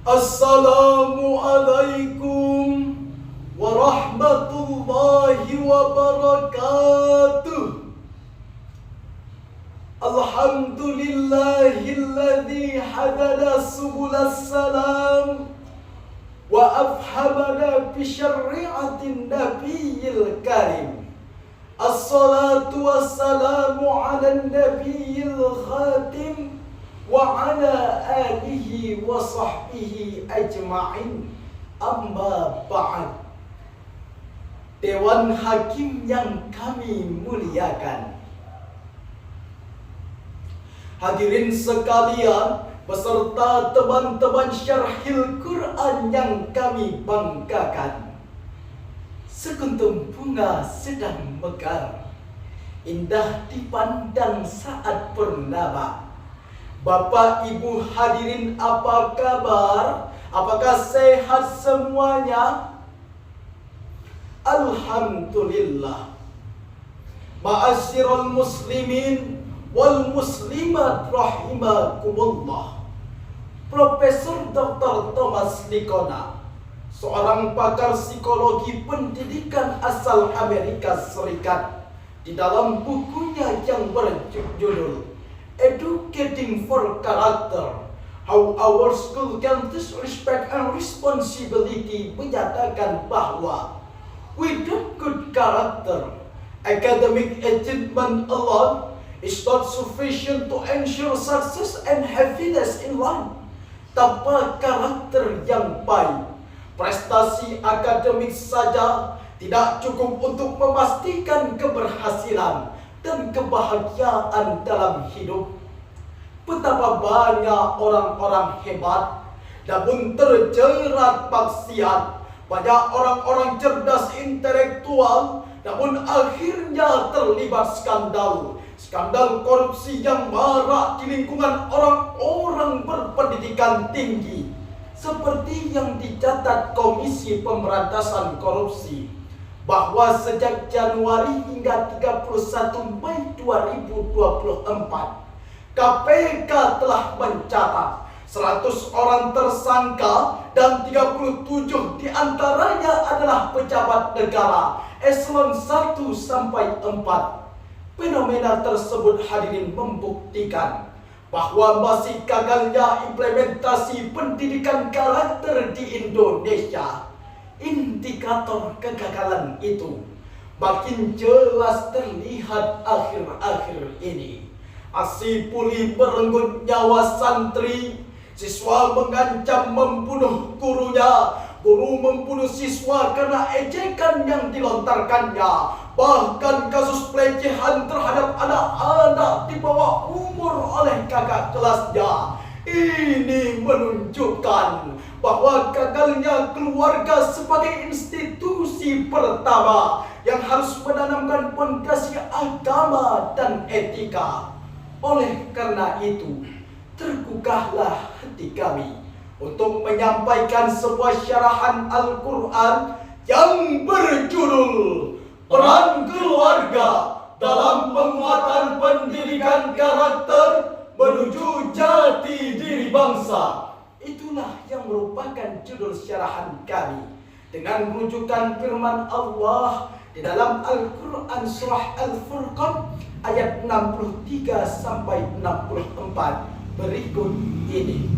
Assalamualaikum warahmatullahi wabarakatuh. Alhamdulillahilladzi hadana subulas salam wa afhamana bi syari'atin nabiyil karim. Assalatu wassalamu ala nabiyil khatim wa ala alihi wa sahbihi ajma'in. Amma ba'd. Dewan Hakim yang kami muliakan, hadirin sekalian beserta teman-teman Syarhil Quran yang kami banggakan, sekuntum bunga sedang mekar, indah dipandang saat purnama. Bapak Ibu hadirin, apa kabar? Apakah sehat semuanya? Alhamdulillah. Ma'asyiral muslimin wal muslimat rahimakumullah. Profesor Dr. Thomas Likona, seorang pakar psikologi pendidikan asal Amerika Serikat, di dalam bukunya yang berjudul Educating for Character, How Our School Can Teach Respect and Responsibility, menyatakan bahwa without good character, academic achievement alone is not sufficient to ensure success and happiness in life. Tanpa karakter yang baik, prestasi akademik saja tidak cukup untuk memastikan keberhasilan dan kebahagiaan dalam hidup. Betapa banyak orang-orang hebat namun terjerat maksiat, banyak orang-orang cerdas intelektual namun akhirnya terlibat skandal korupsi yang marak di lingkungan orang-orang berpendidikan tinggi, seperti yang dicatat Komisi Pemberantasan Korupsi, bahwa sejak Januari hingga 31 Mei 2024, KPK telah mencatat 100 orang tersangka dan 37 diantaranya adalah pejabat negara eselon 1 sampai 4. Fenomena tersebut hadirin membuktikan bahwa masih gagalnya implementasi pendidikan karakter di Indonesia. Indikator kegagalan itu makin jelas terlihat akhir-akhir ini. Aksi puli merenggut nyawa santri, siswa mengancam membunuh gurunya, guru membunuh siswa karena ejekan yang dilontarkannya, bahkan kasus pelecehan terhadap anak-anak di bawah umur oleh kakak kelasnya. Ini menunjukkan bahwa gagalnya keluarga sebagai institusi pertama yang harus menanamkan fondasi agama dan etika. Oleh karena itu, tergugahlah hati kami untuk menyampaikan sebuah syarahan Al-Quran yang berjudul Peran Keluarga dalam Penguatan Pendidikan Karakter Menuju Jati Diri Bangsa. Itulah yang merupakan judul syarahan kami, dengan rujukan firman Allah di dalam Al-Quran surah Al-Furqan ayat 63 sampai 64 berikut ini.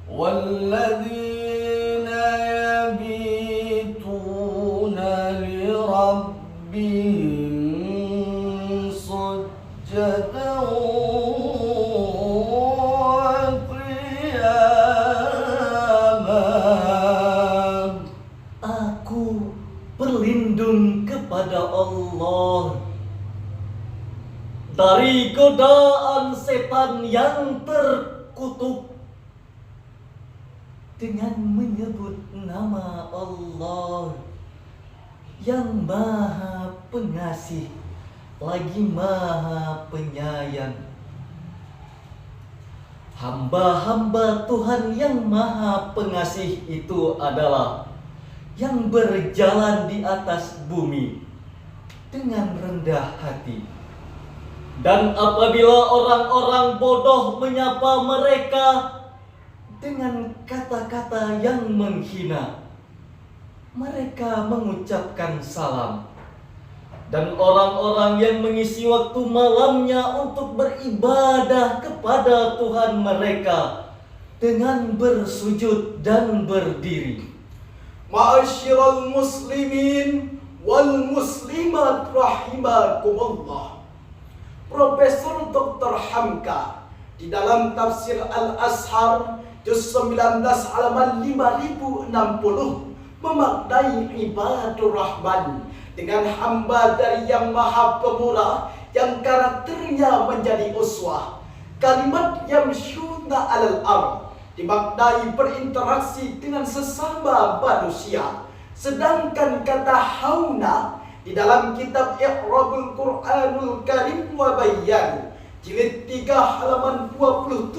والذين يبيتون لربهم سجدا وقياما. Aku berlindung kepada Allah dari godaan setan yang terkutuk dengan menyebut nama Allah yang Maha Pengasih lagi Maha Penyayang. Hamba-hamba Tuhan yang Maha Pengasih itu adalah yang berjalan di atas bumi dengan rendah hati. Dan apabila orang-orang bodoh menyapa mereka dengan kata-kata yang menghina, mereka mengucapkan salam. Dan orang-orang yang mengisi waktu malamnya untuk beribadah kepada Tuhan mereka dengan bersujud dan berdiri. Ma'asyiral muslimin wal muslimat rahimakumullah. Profesor Dr. Hamka di dalam tafsir Al-Azhar juz 19 halaman 5060 memaknai ibadur rahman dengan hamba dari yang maha pemurah yang karakternya menjadi uswah. Kalimat yamshuna alal ard dimaknai berinteraksi dengan sesama manusia. Sedangkan kata hauna di dalam kitab I'rabul Qur'anul Karim wa Bayyan jilid 3 halaman 27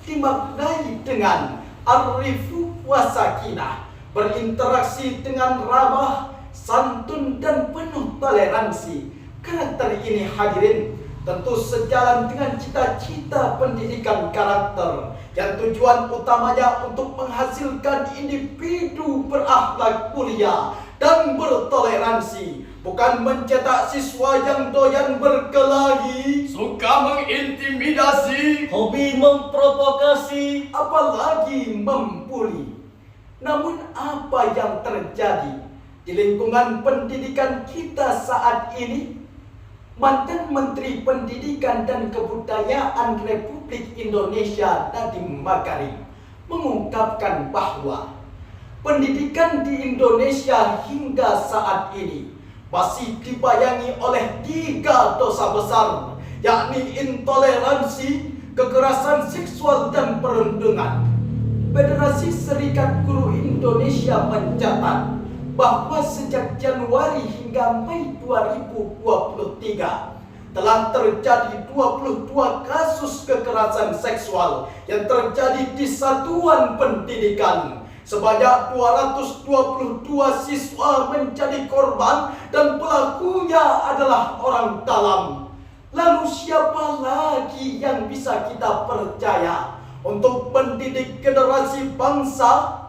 dimaknai dengan arifu wa sakinah, berinteraksi dengan ramah, santun dan penuh toleransi. Karakter ini hadirin tentu sejalan dengan cita-cita pendidikan karakter yang tujuan utamanya untuk menghasilkan individu berakhlak mulia dan bertoleransi, bukan mencetak siswa yang doyan berkelahi, suka mengintimidasi, hobi memprovokasi, apalagi membuli. Namun apa yang terjadi di lingkungan pendidikan kita saat ini? Mantan Menteri Pendidikan dan Kebudayaan Republik Indonesia Nadiem Makarim mengungkapkan bahwa pendidikan di Indonesia hingga saat ini masih dibayangi oleh 3 dosa besar, yakni intoleransi, kekerasan seksual dan perundungan. Federasi Serikat Guru Indonesia mencatat bahwa sejak Januari hingga Mei 2023 telah terjadi 22 kasus kekerasan seksual yang terjadi di satuan pendidikan. Sebanyak 222 siswa menjadi korban dan pelakunya adalah orang dalam. Lalu siapa lagi yang bisa kita percaya untuk mendidik generasi bangsa?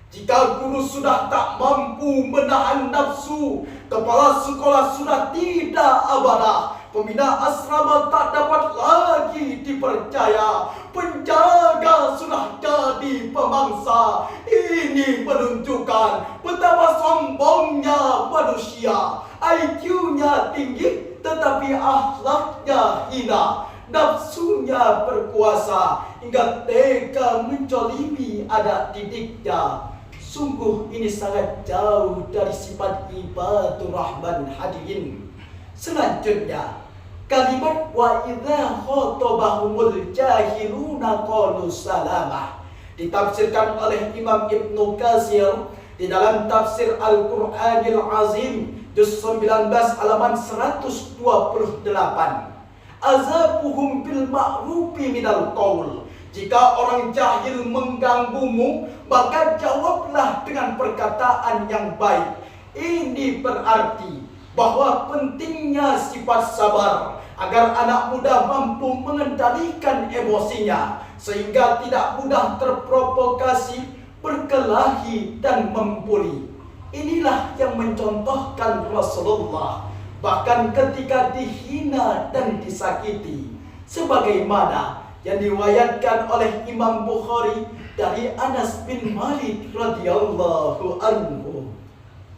Jika guru sudah tak mampu menahan nafsu, kepala sekolah sudah tidak amanah, pembina asrama tak dapat lagi dipercaya, penjaga sudah jadi pemangsa. Ini menunjukkan betapa sombongnya manusia. IQ-nya tinggi tetapi akhlaknya hina, nafsunya berkuasa hingga tega mencolimi anak didiknya. Sungguh ini sangat jauh dari sifat ibadur rahman hadirin. Selanjutnya, kalimat wa idza khatabahumul jahiluna qalu salamah ditafsirkan oleh Imam Ibnu Katsir di dalam tafsir Al-Qur'anil Azim juz 19 halaman 128. Azabuhum bil ma'rufi minal qaul. Jika orang jahil mengganggumu, maka jawablah dengan perkataan yang baik. Ini berarti bahwa pentingnya sifat sabar agar anak muda mampu mengendalikan emosinya sehingga tidak mudah terprovokasi, berkelahi dan membuli. Inilah yang mencontohkan Rasulullah bahkan ketika dihina dan disakiti, sebagaimana yang diriwayatkan oleh Imam Bukhari dari Anas bin Malik radhiyallahu anhu.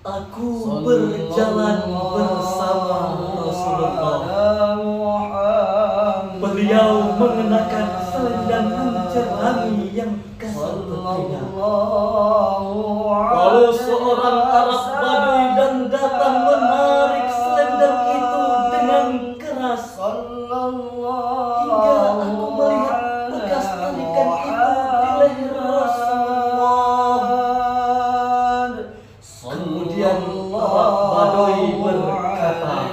Aku berjalan bersama Rasulullah. Beliau mengenakan selendang menjerangi yang kasar telinga. Lalu seorang Arab Badui dan datang menarik selendang itu dengan keras. Hingga aku melihat bekas tarikan itu di leher Rasulullah. Kemudian Arab Badui berkata,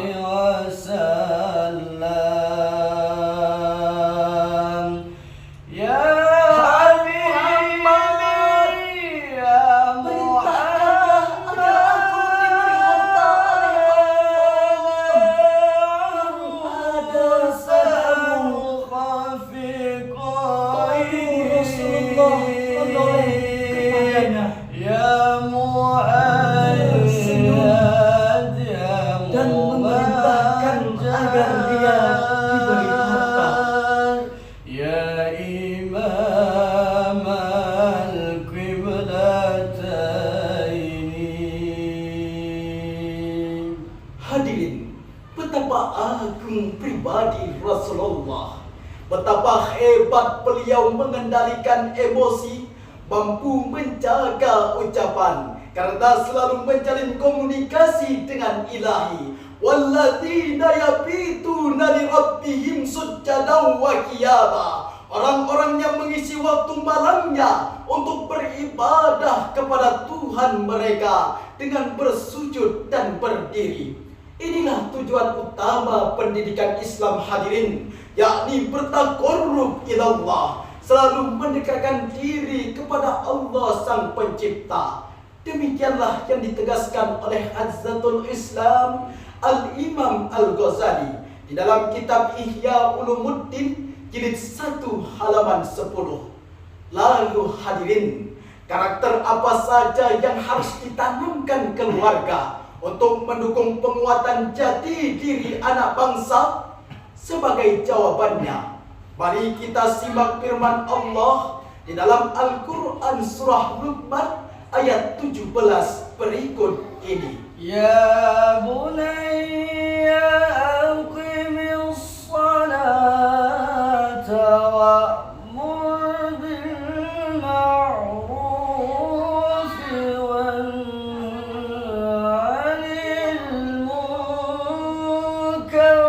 dan memerintahkan agar dia diberi harta. Ya Imam al-Qiblataini. Hadirin, betapa agung pribadi Rasulullah. Betapa hebat beliau mengendalikan emosi, mampu menjaga ucapan, karena selalu menjalin komunikasi dengan ilahi. Walladzina yabituna li rabbihim sujjadan wa qiyama. Orang-orang yang mengisi waktu malamnya untuk beribadah kepada Tuhan mereka dengan bersujud dan berdiri. Inilah tujuan utama pendidikan Islam, hadirin, yakni bertaqarrub ilallah, selalu mendekatkan diri kepada Allah Sang Pencipta. Demikianlah yang ditegaskan oleh Hazzatul Islam Al-Imam Al-Ghazali di dalam kitab Ihya Ulumuddin jilid 1 halaman 10. Lalu hadirin, karakter apa saja yang harus ditanamkan keluarga untuk mendukung penguatan jati diri anak bangsa? Sebagai jawabannya, mari kita simak firman Allah di dalam Al-Quran surah Luqman ayat 17 berikut ini. Ya bunayya aqimis salata wa'mur bil ma'ruf wanha 'anil munkar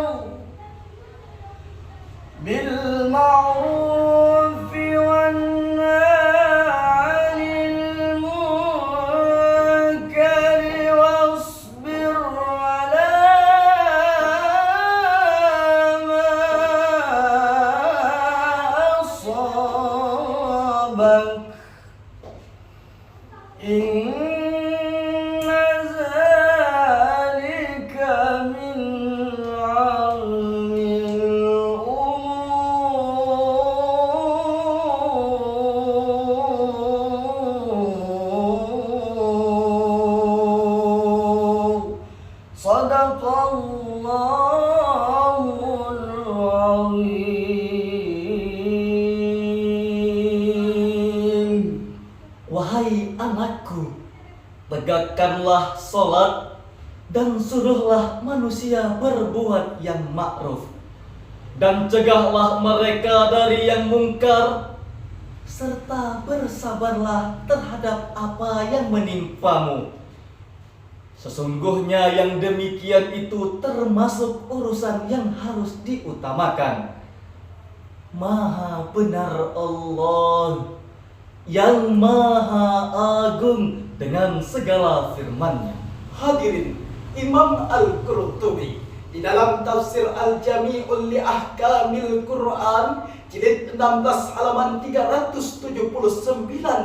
bil ma'ruf wanha 'anil munkar wasbir 'ala ma asabak inna zalika min 'azmil umur. Sadaqallahul azim. Wahai anakku, tegakkanlah sholat dan suruhlah manusia berbuat yang ma'ruf, dan cegahlah mereka dari yang mungkar, serta bersabarlah terhadap apa yang menimpamu. Sesungguhnya yang demikian itu termasuk urusan yang harus diutamakan. Maha benar Allah yang maha agung dengan segala firman-Nya. Hadirin, Imam Al-Qurtubi di dalam tafsir Al-Jami'ul li Ahkamil Quran jilid 16 halaman 379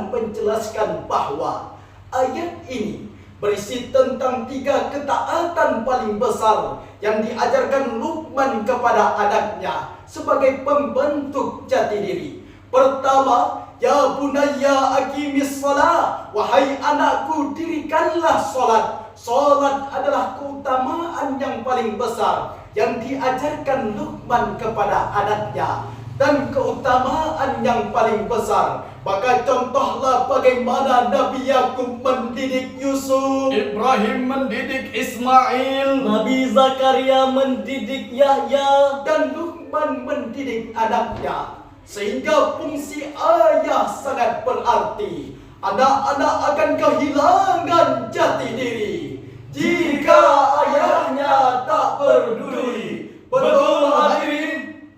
menjelaskan bahwa ayat ini berisi tentang 3 ketaatan paling besar yang diajarkan Luqman kepada anaknya sebagai pembentuk jati diri. Pertama, ya bunayya aqimis shalah, wahai anakku, dirikanlah salat. Salat adalah keutamaan yang paling besar yang diajarkan Luqman kepada anaknya. dan keutamaan yang paling besar. Maka contohlah bagaimana Nabi Yakub mendidik Yusuf, Ibrahim mendidik Ismail, Nabi Zakaria mendidik Yahya, dan Luqman mendidik anaknya. Sehingga fungsi ayah sangat berarti. Anak-anak akan kehilangan jati diri jika ayahnya tak peduli. Betul hadirin?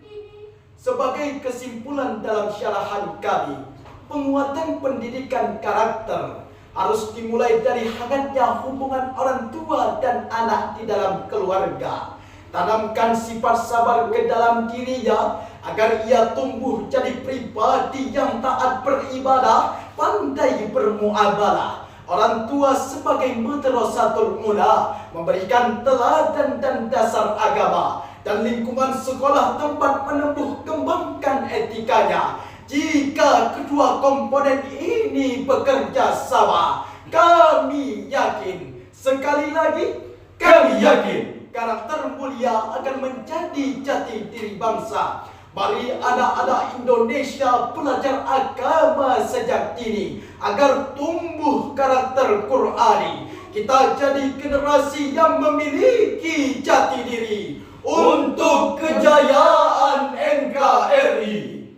Sebagai kesimpulan dalam syarahan kami, penguatan pendidikan karakter harus dimulai dari hangatnya hubungan orang tua dan anak di dalam keluarga. Tanamkan sifat sabar ke dalam dirinya agar ia tumbuh jadi pribadi yang taat beribadah, pandai bermuamalah. Orang tua sebagai madrasatul ula memberikan teladan dan dasar agama, dan lingkungan sekolah tempat menumbuh kembangkan etikanya. Jika kedua komponen ini bekerja sama, kami yakin, sekali lagi kami yakin, karakter mulia akan menjadi jati diri bangsa. Mari anak-anak Indonesia belajar agama sejak dini agar tumbuh karakter Qur'ani. Kita jadi generasi yang memiliki jati diri untuk kejayaan NKRI.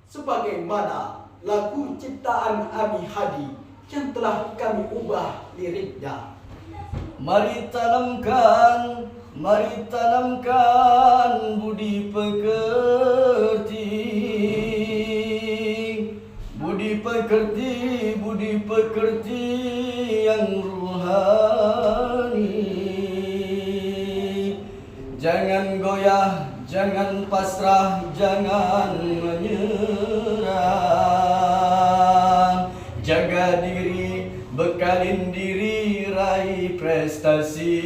Sebagaimana lagu ciptaan Ami Hadi yang telah kami ubah liriknya. mari tanamkan budi pekerti yang ruhani. Jangan goyah, jangan pasrah, jangan menyerah. Jaga diri, bekalin diri, raih prestasi.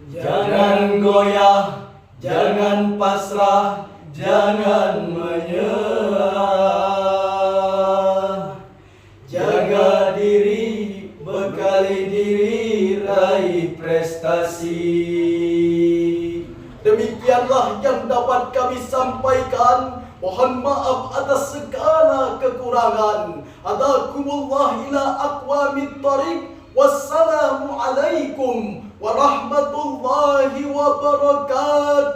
Jangan goyah, jangan pasrah, jangan menyerah. Jaga diri, bekali diri, raih prestasi. Demikianlah yang dapat kami sampaikan. Mohon maaf atas segala kekurangan. Adakumullah ila aqwamit thariq. Wassalamualaikum warahmatullahi wabarakatuh.